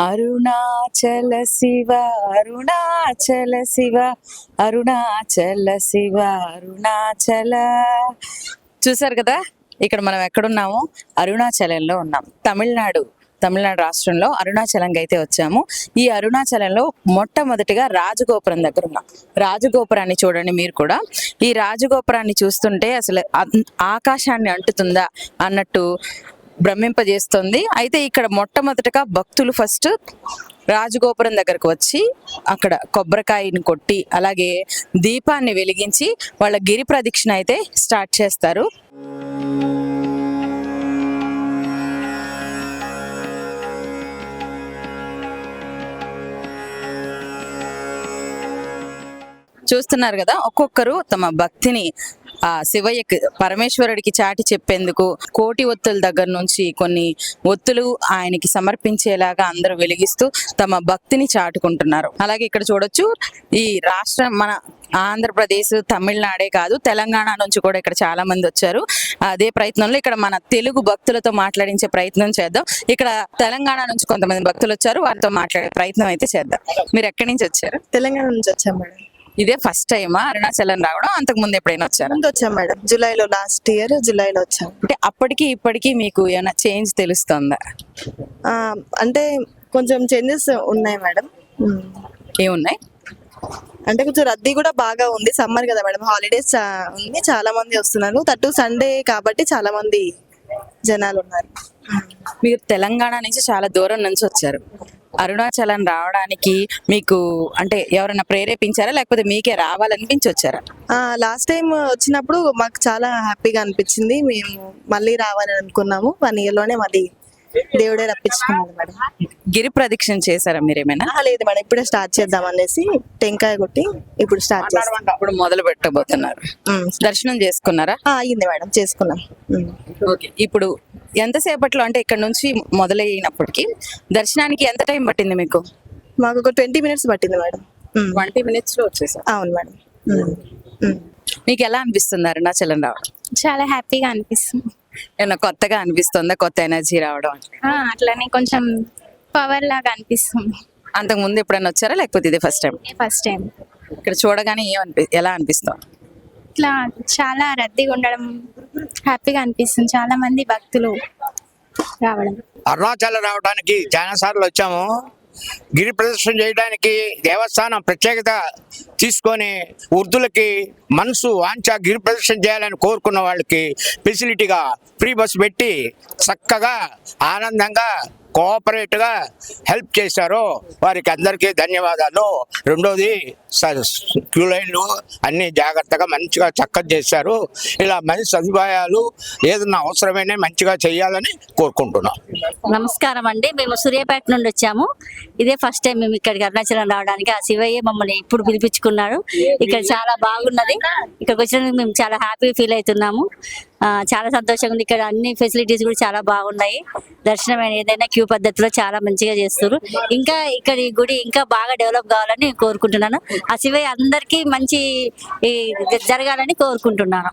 అరుణాచల శివ అరుణాచల శివ అరుణాచల శివ అరుణాచల. చూసారు కదా, ఇక్కడ మనం ఎక్కడున్నాము? అరుణాచలంలో ఉన్నాం. తమిళనాడు రాష్ట్రంలో అరుణాచలంకి అయితే వచ్చాము. ఈ అరుణాచలంలో మొట్టమొదటిగా రాజగోపురం దగ్గర ఉన్నాం. రాజగోపురాన్ని చూడండి మీరు కూడా. ఈ రాజగోపురాన్ని చూస్తుంటే అసలు ఆకాశాన్ని అంటుతుందా అన్నట్టు భ్రమింపజేస్తుంది. అయితే ఇక్కడ మొట్టమొదటిగా భక్తులు ఫస్ట్ రాజగోపురం దగ్గరకు వచ్చి అక్కడ కొబ్బరికాయని కొట్టి అలాగే దీపాన్ని వెలిగించి వాళ్ళ గిరి ప్రదక్షిణ అయితే స్టార్ట్ చేస్తారు. చూస్తున్నారు కదా, ఒక్కొక్కరు తమ భక్తిని ఆ శివయ్యకి పరమేశ్వరుడికి చాటి చెప్పేందుకు కోటి ఒత్తుల దగ్గర నుంచి కొన్ని ఒత్తులు ఆయనకి సమర్పించేలాగా అందరూ వెలిగిస్తూ తమ భక్తిని చాటుకుంటున్నారు. అలాగే ఇక్కడ చూడొచ్చు, ఈ రాష్ట్రం మన ఆంధ్రప్రదేశ్ తమిళనాడే కాదు తెలంగాణ నుంచి కూడా ఇక్కడ చాలా మంది వచ్చారు. అదే ప్రయత్నంలో ఇక్కడ మన తెలుగు భక్తులతో మాట్లాడించే ప్రయత్నం చేద్దాం. ఇక్కడ తెలంగాణ నుంచి కొంతమంది భక్తులు వచ్చారు, వారితో మాట్లాడే ప్రయత్నం అయితే చేద్దాం. మీరు ఎక్కడి నుంచి వచ్చారు? తెలంగాణ నుంచి వచ్చాం మేడం. ఇదే ఫస్ట్ టైమా అరుణాచలం రావడం? అంతకు ముందు ఎప్పుడైనా వచ్చారు? ముందు వచ్చాం మేడం, జూలైలో, లాస్ట్ ఇయర్ జూలైలో వచ్చాం. అంటే అప్పటికి ఇప్పటికి మీకు ఏమైనా చేంజ్ తెలుస్తుందా? అంటే కొంచెం చేంజెస్ ఉన్నాయి మేడం. ఏమున్నాయి అంటే కొంచెం రద్దీ కూడా బాగా ఉంది. సమ్మర్ కదా మేడం, హాలిడేస్ ఉంది, చాలా మంది వస్తున్నారు. తట్టు సండే కాబట్టి చాలా మంది జనాలు ఉన్నారు. మీరు తెలంగాణ నుంచి చాలా దూరం నుంచి వచ్చారు. అరుణాచలం రావడానికి మీకు అంటే ఎవరైనా ప్రేరేపించారా లేకపోతే మీకే రావాలనిపించి వచ్చారా? లాస్ట్ టైం వచ్చినప్పుడు మాకు చాలా హ్యాపీగా అనిపించింది. మేము మళ్ళీ రావాలని అనుకున్నాము. 1 year లోనే మళ్ళీ దేవుడే రప్పించుకున్నాడు మేడం. గిరి ప్రదక్షిణ చేశారా మీరేమైనా? లేదు మేడం, ఇప్పుడే స్టార్ట్ చేద్దాం అనేసి టెంకాయ కొట్టి ఇప్పుడు స్టార్ట్ చేస్తాం. ఇప్పుడు మొదలు పెట్టబోతున్నారు. దర్శనం చేసుకున్నారా? అయ్యింది మేడం, చేసుకున్నాం. ఓకే, ఇప్పుడు ఎంతసేపట్లో అంటే ఇక్కడ నుంచి మొదలైనప్పటికీ దర్శనానికి ఎంత టైం పట్టింది మీకు? మాకు ఒక 20 minutes పట్టింది మేడం. 20 minutes లో వచ్చేసారు. అవును మేడం. మీకు ఎలా అనిపిస్తుంది అరుణాచలం రావడం? చాలా హ్యాపీగా అనిపిస్తుంది. ఏమన్నా కొత్తగా అనిపిస్తుందా? కొత్త ఎనర్జీ రావడం? అట్లానే కొంచెం పవర్ లాగా అనిపిస్తుంది. అంతకు ముందు ఎప్పుడైనా వచ్చారా లేకపోతే ఇదే ఫస్ట్ టైం? First time. ఇక్కడ చూడగానే ఎలా అనిపిస్తుంది? ఇట్లా చాలా రద్దీగా ఉండడం హ్యాపీగా అనిపిస్తుంది. చాలా మంది భక్తులు రావడం. అరుణాచలం రావడానికి చాలా సార్లు వచ్చాము. గిరి ప్రదర్శన చేయడానికి దేవస్థానం ప్రత్యేకత తీసుకొని వృద్ధులకి మనసు వాంఛ గిరి ప్రదర్శన చేయాలని కోరుకున్న వాళ్ళకి ఫెసిలిటీగా ఫ్రీ బస్ పెట్టి చక్కగా ఆనందంగా కోఆపరేట్గా హెల్ప్ చేశారు. వారికి అందరికీ ధన్యవాదాలు. రెండోది క్యూ లైన్లు అన్ని జాగ్రత్తగా మంచిగా చక్కగా చేశారు. ఇలా మంచి సదుపాయాలు ఏదన్నా అవసరమైన మంచిగా చేయాలని కోరుకుంటున్నాం. నమస్కారం అండి, మేము సూర్యాపేట నుండి వచ్చాము. ఇదే ఫస్ట్ టైం మేము ఇక్కడికి అరుణాచలం రావడానికి. ఆ శివయ్య మమ్మల్ని ఇప్పుడు పిలిపించుకున్నారు. ఇక్కడ చాలా బాగున్నది. ఇక్కడికి వచ్చినందుకు మేము చాలా హ్యాపీ ఫీల్ అవుతున్నాము. చాలా సంతోషంగా ఉంది. ఇక్కడ అన్ని ఫెసిలిటీస్ కూడా చాలా బాగున్నాయి. దర్శనం ఏదైనా క్యూ పద్ధతిలో చాలా మంచిగా చేస్తారు. ఇంకా ఇక్కడ ఈ గుడి ఇంకా బాగా డెవలప్ కావాలని కోరుకుంటున్నాను. ఆ శివయ్య అందరికీ మంచి జరగాలని కోరుకుంటున్నాను.